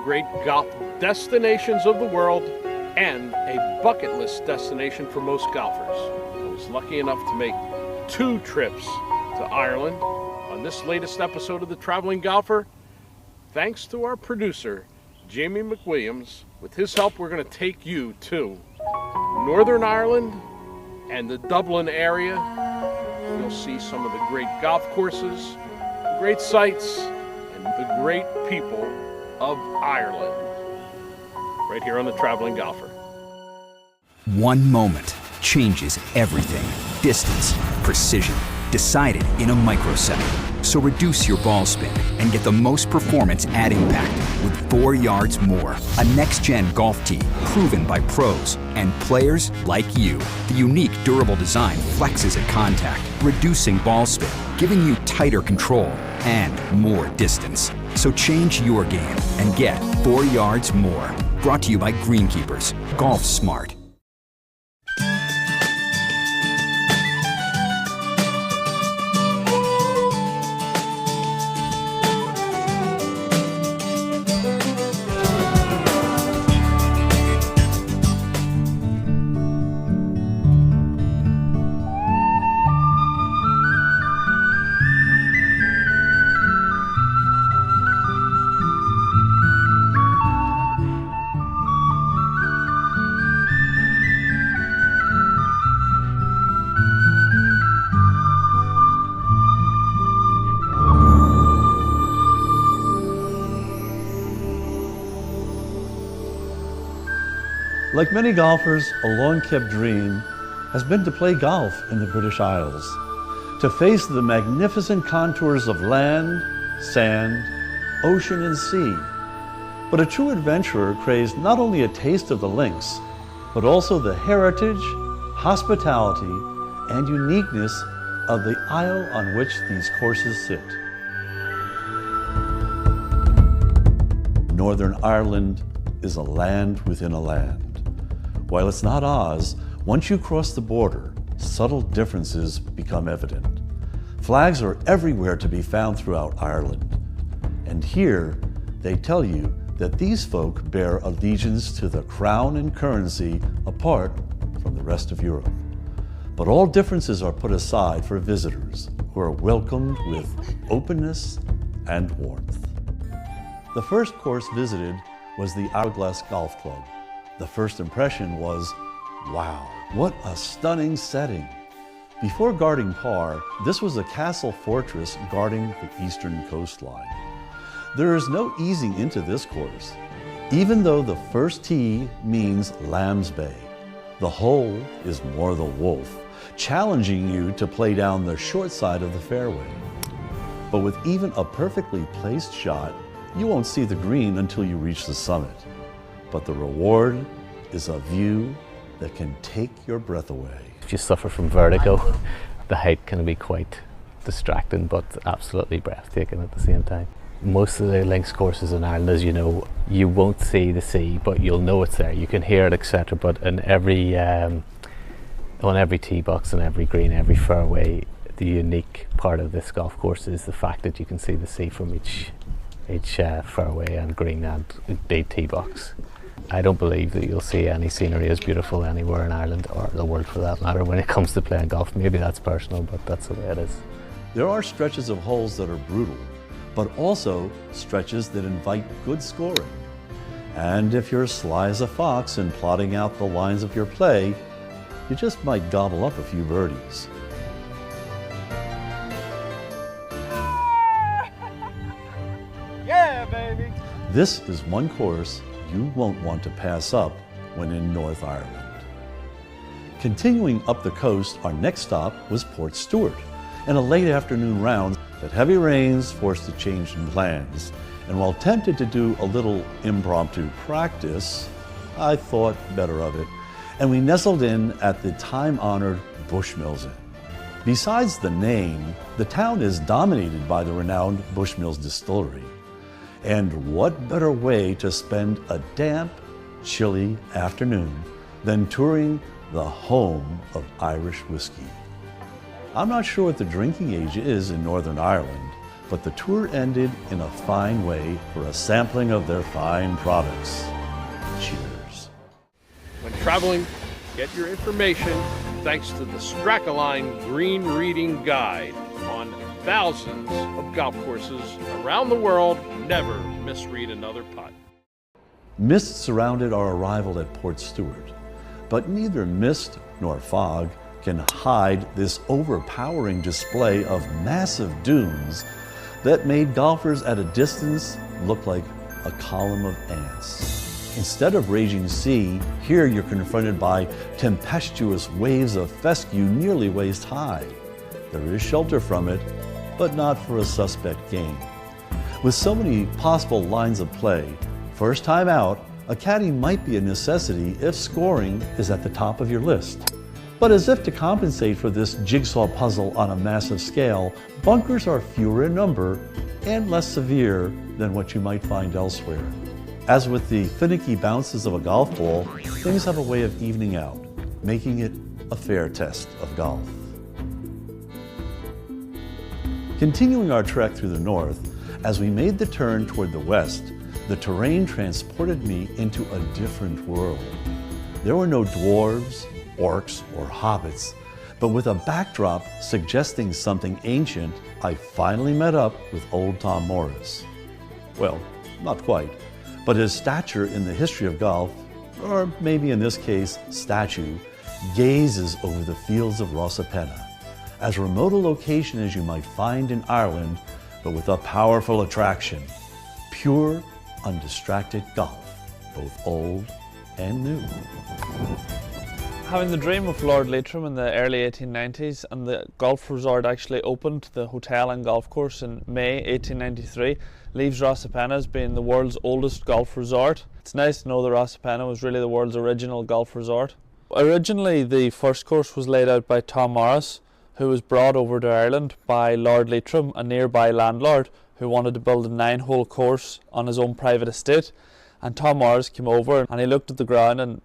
great golf destinations of the world and a bucket list destination for most golfers. I was lucky enough to make 2 trips to Ireland on this latest episode of The Traveling Golfer. Thanks to our producer, Jamie McWilliams. With his help, we're going to take you to Northern Ireland and the Dublin area. You'll see some of the great golf courses, great sights, and the great people of Ireland. Right here on The Traveling Golfer. One moment changes everything. Distance, precision, decided in a microsecond. So reduce your ball spin and get the most performance at impact with 4 yards more. A next-gen golf tee proven by pros and players like you. The unique durable design flexes at contact, reducing ball spin, giving you tighter control and more distance. So change your game and get 4 yards more. Brought to you by Greenkeepers. Golf smart. Like many golfers, a long-kept dream has been to play golf in the British Isles, to face the magnificent contours of land, sand, ocean, and sea. But a true adventurer craves not only a taste of the links, but also the heritage, hospitality, and uniqueness of the isle on which these courses sit. Northern Ireland is a land within a land. While it's not Oz, once you cross the border, subtle differences become evident. Flags are everywhere to be found throughout Ireland. And here, they tell you that these folk bear allegiance to the crown and currency apart from the rest of Europe. But all differences are put aside for visitors who are welcomed with openness and warmth. The first course visited was the Hourglass Golf Club. The first impression was, wow, what a stunning setting. Before guarding par, this was a castle fortress guarding the eastern coastline. There is no easing into this course, even though the first tee means Lamb's Bay. The hole is more the wolf, challenging you to play down the short side of the fairway. But with even a perfectly placed shot, you won't see the green until you reach the summit. But the reward is a view that can take your breath away. If you suffer from vertigo, the height can be quite distracting, but absolutely breathtaking at the same time. Most of the links courses in Ireland, as you know, you won't see the sea, but you'll know it's there. You can hear it, etc. But in every on every tee box and every green, every fairway, the unique part of this golf course is the fact that you can see the sea from each fairway and green and big tee box. I don't believe that you'll see any scenery as beautiful anywhere in Ireland, or the world for that matter, when it comes to playing golf. Maybe that's personal, but that's the way it is. There are stretches of holes that are brutal, but also stretches that invite good scoring. And if you're sly as a fox in plotting out the lines of your play, you just might gobble up a few birdies. Yeah, baby! This is one course you won't want to pass up when in North Ireland. Continuing up the coast, our next stop was Port Stewart, and a late afternoon round that heavy rains forced a change in plans. And while tempted to do a little impromptu practice, I thought better of it, and we nestled in at the time-honored Bushmills Inn. Besides the name, the town is dominated by the renowned Bushmills Distillery. And what better way to spend a damp, chilly afternoon than touring the home of Irish whiskey? I'm not sure what the drinking age is in Northern Ireland, but the tour ended in a fine way for a sampling of their fine products. Cheers. When traveling, get your information thanks to the Strackline Green Reading Guide on thousands of golf courses around the world. Never misread another putt. Mist surrounded our arrival at Port Stewart, but neither mist nor fog can hide this overpowering display of massive dunes that made golfers at a distance look like a column of ants. Instead of raging sea, here you're confronted by tempestuous waves of fescue nearly waist high. There is shelter from it, but not for a suspect game. With so many possible lines of play, first time out, a caddy might be a necessity if scoring is at the top of your list. But as if to compensate for this jigsaw puzzle on a massive scale, bunkers are fewer in number and less severe than what you might find elsewhere. As with the finicky bounces of a golf ball, things have a way of evening out, making it a fair test of golf. Continuing our trek through the north, as we made the turn toward the west, the terrain transported me into a different world. There were no dwarves, orcs, or hobbits, but with a backdrop suggesting something ancient, I finally met up with old Tom Morris. Well, not quite, but his stature in the history of golf, or maybe in this case, statue, gazes over the fields of Rosapenna, as remote a location as you might find in Ireland, but with a powerful attraction, pure, undistracted golf, both old and new. Having the dream of Lord Leitrim in the early 1890s, and the golf resort actually opened, the hotel and golf course, in May 1893, leaves Rosapenna as being the world's oldest golf resort. It's nice to know that Rosapenna was really the world's original golf resort. Originally, the first course was laid out by Tom Morris, who was brought over to Ireland by Lord Leitrim, a nearby landlord who wanted to build a 9-hole course on his own private estate. And Tom Morris came over and he looked at the ground and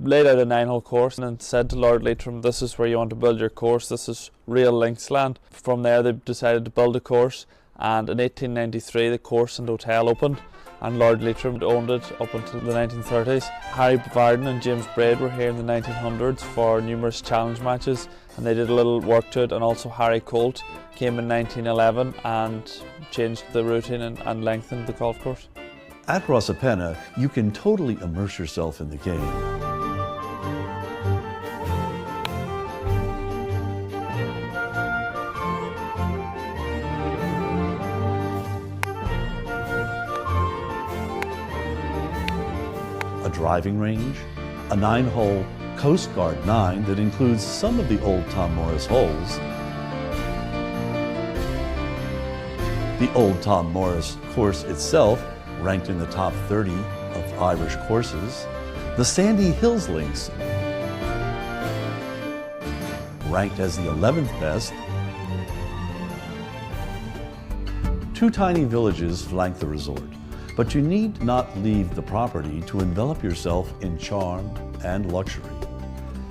laid out a 9-hole course and said to Lord Leitrim, "This is where you want to build your course, this is real links land." From there they decided to build a course, and in 1893 the course and hotel opened, and Lord Leitrim owned it up until the 1930s. Harry Varden and James Braid were here in the 1900s for numerous challenge matches, and they did a little work to it, and also Harry Colt came in 1911 and changed the routine and lengthened the golf course. At Rosapenna, you can totally immerse yourself in the game. A driving range, a 9-hole Coast Guard 9 that includes some of the old Tom Morris holes, the old Tom Morris course itself, ranked in the top 30 of Irish courses, the Sandy Hills Links, ranked as the 11th best. 2 tiny villages flank the resort, but you need not leave the property to envelop yourself in charm and luxury.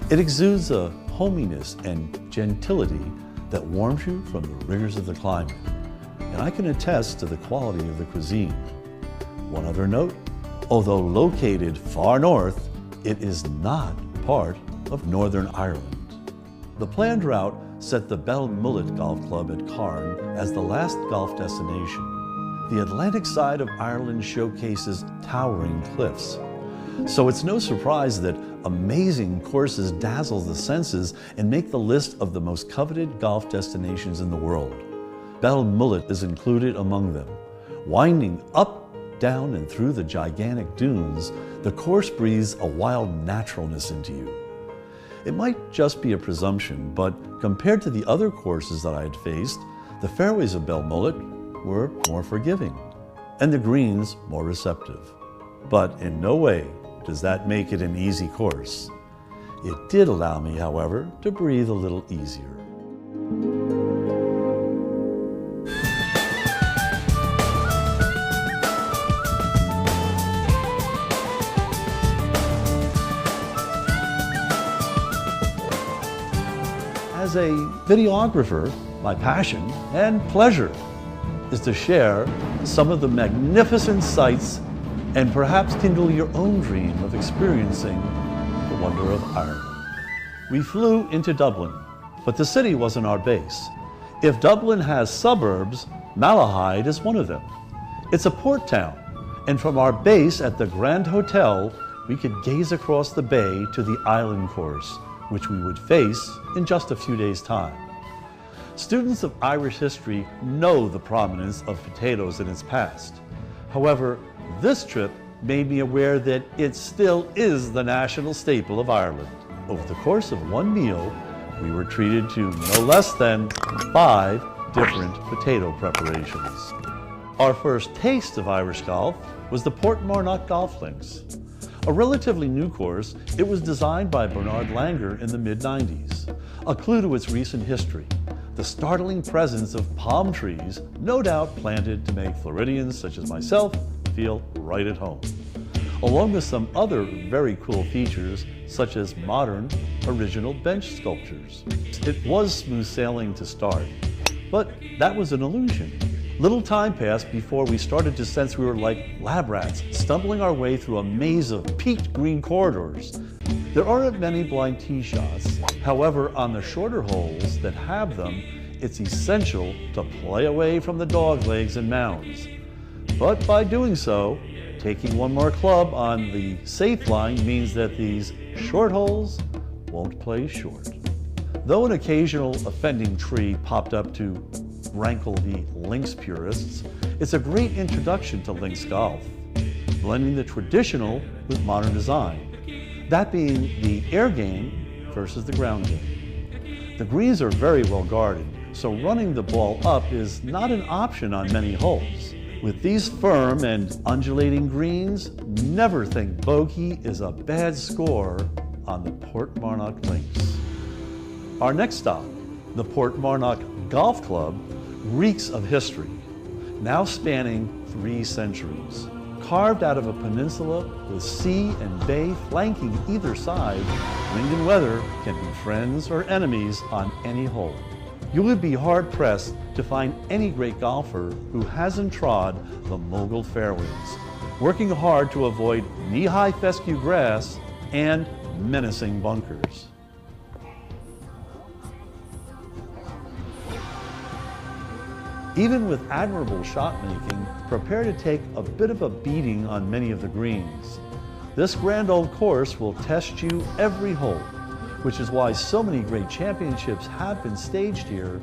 It exudes a hominess and gentility that warms you from the rigors of the climate, and I can attest to the quality of the cuisine. One other note, although located far north, it is not part of Northern Ireland. The planned route set the Belmullet Golf Club at Carn as the last golf destination. The Atlantic side of Ireland showcases towering cliffs, so it's no surprise that amazing courses dazzle the senses and make the list of the most coveted golf destinations in the world. Belmullet is included among them. Winding up, down, and through the gigantic dunes, the course breathes a wild naturalness into you. It might just be a presumption, but compared to the other courses that I had faced, the fairways of Belmullet were more forgiving, and the greens more receptive. But in no way does that make it an easy course. It did allow me, however, to breathe a little easier. As a videographer, my passion and pleasure is to share some of the magnificent sights and perhaps kindle your own dream of experiencing the wonder of Ireland. We flew into Dublin, but the city wasn't our base. If Dublin has suburbs, Malahide is one of them. It's a port town, and from our base at the Grand Hotel, we could gaze across the bay to the island course, which we would face in just a few days' time. Students of Irish history know the prominence of potatoes in its past. However, this trip made me aware that it still is the national staple of Ireland. Over the course of one meal, we were treated to no less than 5 different potato preparations. Our first taste of Irish golf was the Portmarnock Golf Links. A relatively new course, it was designed by Bernard Langer in the mid-90s. A clue to its recent history, the startling presence of palm trees, no doubt planted to make Floridians such as myself feel right at home, along with some other very cool features such as modern, original bench sculptures. It was smooth sailing to start, but that was an illusion. Little time passed before we started to sense we were like lab rats, stumbling our way through a maze of peaked green corridors. There aren't many blind tee shots. However, on the shorter holes that have them, it's essential to play away from the dog legs and mounds. But by doing so, taking one more club on the safe line means that these short holes won't play short. Though an occasional offending tree popped up to rankle the links purists, it's a great introduction to links golf, blending the traditional with modern design, that being the air game versus the ground game. The greens are very well guarded, so running the ball up is not an option on many holes. With these firm and undulating greens, never think bogey is a bad score on the Portmarnock Links. Our next stop, the Portmarnock Golf Club, reeks of history, now spanning 3 centuries. Carved out of a peninsula with sea and bay flanking either side, wind and weather can be friends or enemies on any hole. You would be hard-pressed to find any great golfer who hasn't trod the mogul fairways, working hard to avoid knee-high fescue grass and menacing bunkers. Even with admirable shot making, prepare to take a bit of a beating on many of the greens. This grand old course will test you every hole, which is why so many great championships have been staged here,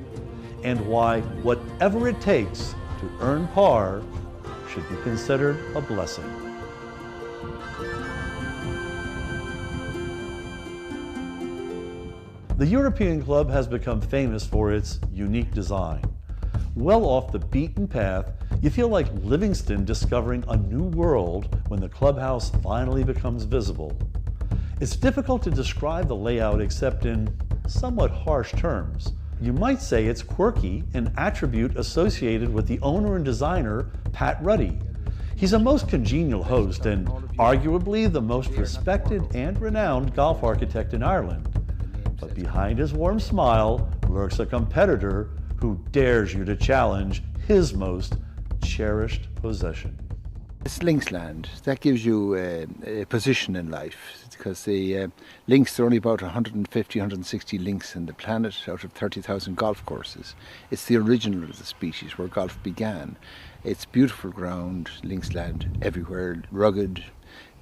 and why whatever it takes to earn par should be considered a blessing. The European Club has become famous for its unique design. Well off the beaten path, you feel like Livingston discovering a new world when the clubhouse finally becomes visible. It's difficult to describe the layout except in somewhat harsh terms. You might say it's quirky, an attribute associated with the owner and designer, Pat Ruddy. He's a most congenial host and arguably the most respected and renowned golf architect in Ireland. But behind his warm smile lurks a competitor who dares you to challenge his most cherished possession. It's Linksland. That gives you a position in life, because the links, there are only about 150, 160 links in the planet out of 30,000 golf courses. It's the original of the species, where golf began. It's beautiful ground, Linksland, everywhere, rugged,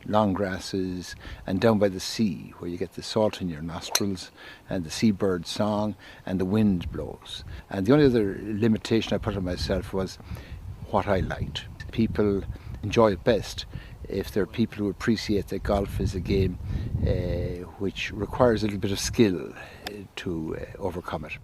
long grasses, and down by the sea, where you get the salt in your nostrils and the seabird song and the wind blows. And the only other limitation I put on myself was what I liked. People enjoy it best if there are people who appreciate that golf is a game which requires a little bit of skill to overcome it.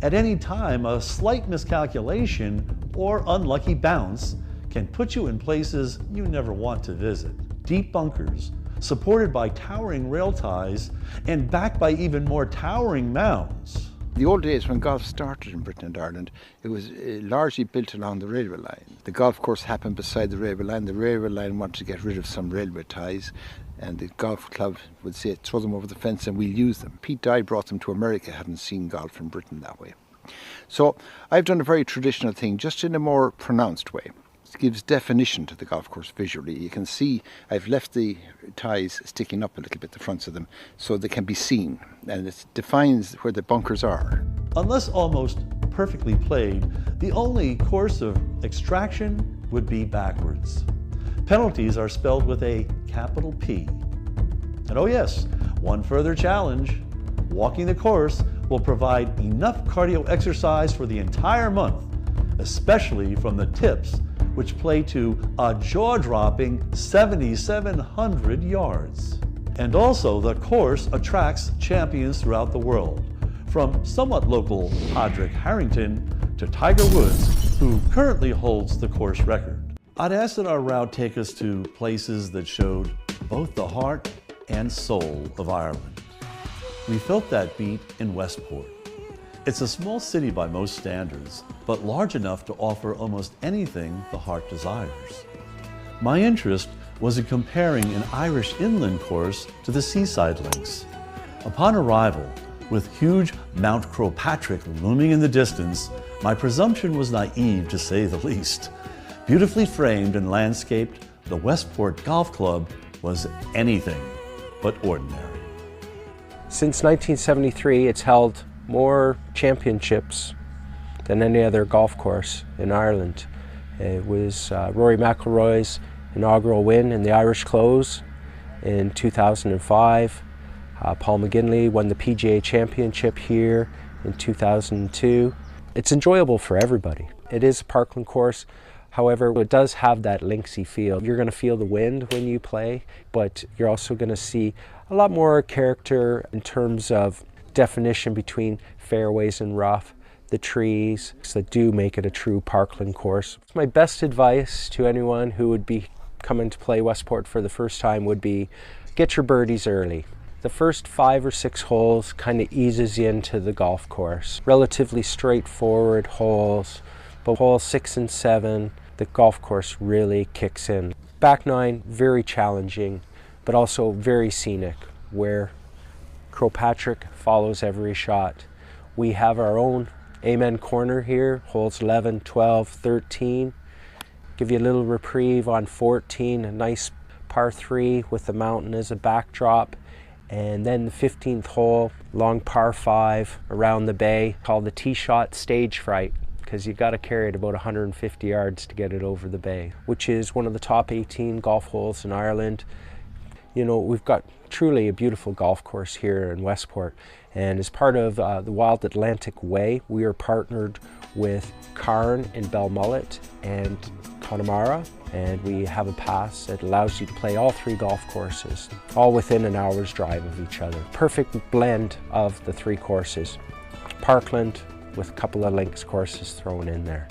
At any time, a slight miscalculation or unlucky bounce can put you in places you never want to visit. Deep bunkers, supported by towering rail ties and backed by even more towering mounds. The old days when golf started in Britain and Ireland, it was largely built along the railway line. The golf course happened beside the railway line. The railway line wanted to get rid of some railway ties, and the golf club would say, throw them over the fence and we'll use them. Pete Dye brought them to America, having seen golf in Britain that way. So I've done a very traditional thing, just in a more pronounced way. It gives definition to the golf course visually. You can see I've left the ties sticking up a little bit, the fronts of them, so they can be seen, and it defines where the bunkers are. Unless almost perfectly played, the only course of extraction would be backwards. Penalties are spelled with a capital P. And oh yes, one further challenge. Walking the course will provide enough cardio exercise for the entire month, especially from the tips, which play to a jaw-dropping 7,700 yards. And also, the course attracts champions throughout the world, from somewhat local Padraig Harrington to Tiger Woods, who currently holds the course record. I'd ask that our route take us to places that showed both the heart and soul of Ireland. We felt that beat in Westport. It's a small city by most standards, but large enough to offer almost anything the heart desires. My interest was in comparing an Irish inland course to the seaside links. Upon arrival, with huge Mount Croagh looming in the distance, my presumption was naive to say the least. Beautifully framed and landscaped, the Westport Golf Club was anything but ordinary. Since 1973, it's held more championships than any other golf course in Ireland. It was Rory McIlroy's inaugural win in the Irish Close in 2005. Paul McGinley won the PGA Championship here in 2002. It's enjoyable for everybody. It is a parkland course. However, it does have that linksy feel. You're going to feel the wind when you play, but you're also going to see a lot more character in terms of definition between fairways and rough, the trees that do make it a true parkland course. My best advice to anyone who would be coming to play Westport for the first time would be get your birdies early. The first 5 or 6 holes kind of eases you into the golf course. Relatively straightforward holes, but holes 6 and 7, the golf course really kicks in. Back 9, very challenging, but also very scenic, where Croagh follows every shot. We have our own Amen corner here, holes 11, 12, 13. Give you a little reprieve on 14, a nice par 3 with the mountain as a backdrop. And then the 15th hole, long par 5 around the bay, called the tee shot stage fright, because you've got to carry it about 150 yards to get it over the bay, which is one of the top 18 golf holes in Ireland. You know, we've got truly a beautiful golf course here in Westport, and as part of the Wild Atlantic Way, we are partnered with Carn in Belmullet and Connemara, and we have a pass that allows you to play all 3 golf courses, all within an hour's drive of each other. Perfect blend of the 3 courses. Parkland with a couple of links courses thrown in there.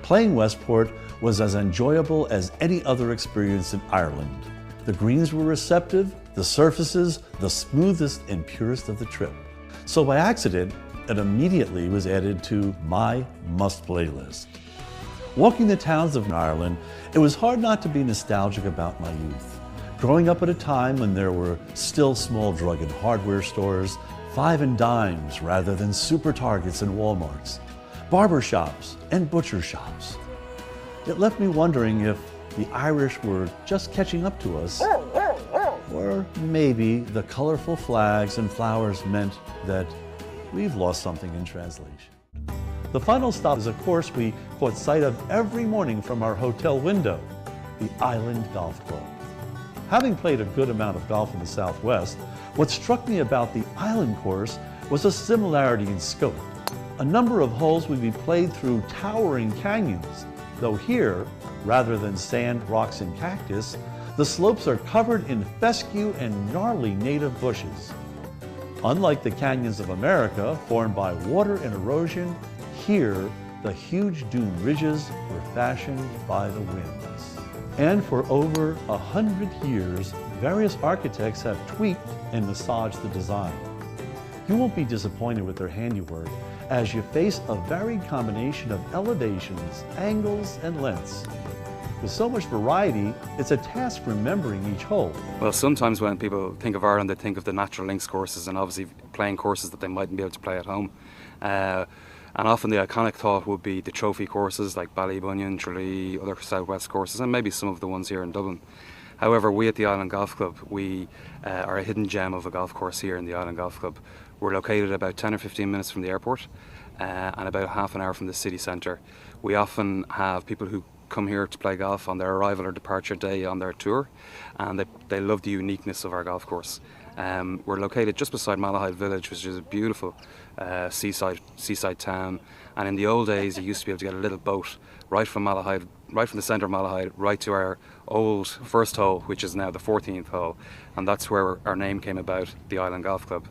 Playing Westport was as enjoyable as any other experience in Ireland. The greens were receptive, the surfaces the smoothest and purest of the trip. So by accident, it immediately was added to my must-play list. Walking the towns of Ireland, it was hard not to be nostalgic about my youth. Growing up at a time when there were still small drug and hardware stores, 5 and dimes rather than super Targets and Walmarts, barber shops and butcher shops. It left me wondering if the Irish were just catching up to us, or maybe the colorful flags and flowers meant that we've lost something in translation. The final stop is a course we caught sight of every morning from our hotel window, the Island Golf Club. Having played a good amount of golf in the Southwest, what struck me about the Island course was a similarity in scope. A number of holes would be played through towering canyons, though here, rather than sand, rocks, and cactus, the slopes are covered in fescue and gnarly native bushes. Unlike the canyons of America, formed by water and erosion, here the huge dune ridges were fashioned by the winds. And for over 100 years, various architects have tweaked and massaged the design. You won't be disappointed with their handiwork as you face a varied combination of elevations, angles, and lengths. With so much variety, it's a task remembering each hole. Well, sometimes when people think of Ireland, they think of the natural links courses and obviously playing courses that they mightn't be able to play at home. And often the iconic thought would be the trophy courses like Ballybunion, Tralee, other Southwest courses, and maybe some of the ones here in Dublin. However, we at the Island Golf Club, we are a hidden gem of a golf course here in the Island Golf Club. We're located about 10 or 15 minutes from the airport and about half an hour from the city centre. We often have people who come here to play golf on their arrival or departure day on their tour, and they love the uniqueness of our golf course. We're located just beside Malahide Village, which is a beautiful seaside town. And in the old days, you used to be able to get a little boat right from Malahide, right from the centre of Malahide, right to our old first hole, which is now the 14th hole. And that's where our name came about, the Island Golf Club.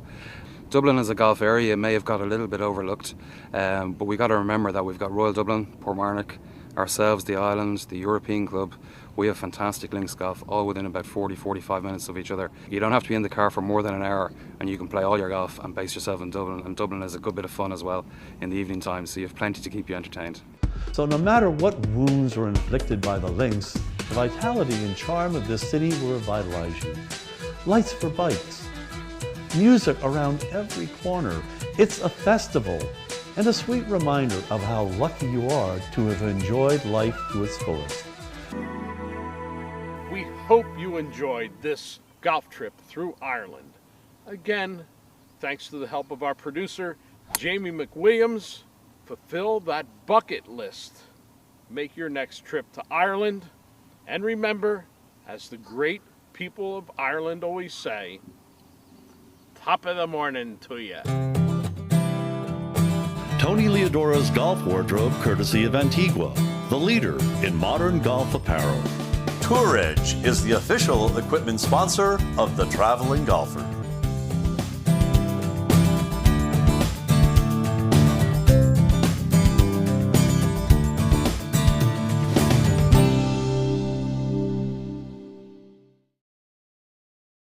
Dublin as a golf area may have got a little bit overlooked, but we got to remember that we've got Royal Dublin, Portmarnock, ourselves, the Island, the European Club. We have fantastic links golf, all within about 40-45 minutes of each other. You don't have to be in the car for more than an hour, and you can play all your golf and base yourself in Dublin. And Dublin is a good bit of fun as well in the evening time, so you have plenty to keep you entertained. So no matter what wounds are inflicted by the links, the vitality and charm of this city will revitalize you. Lights for bikes, music around every corner. It's a festival and a sweet reminder of how lucky you are to have enjoyed life to its fullest. We hope you enjoyed this golf trip through Ireland. Again, thanks to the help of our producer, Jamie McWilliams. Fulfill that bucket list. Make your next trip to Ireland. And remember, as the great people of Ireland always say, top of the morning to you. Tony Leodora's golf wardrobe, courtesy of Antigua, the leader in modern golf apparel. Tour Edge is the official equipment sponsor of the Traveling Golfer.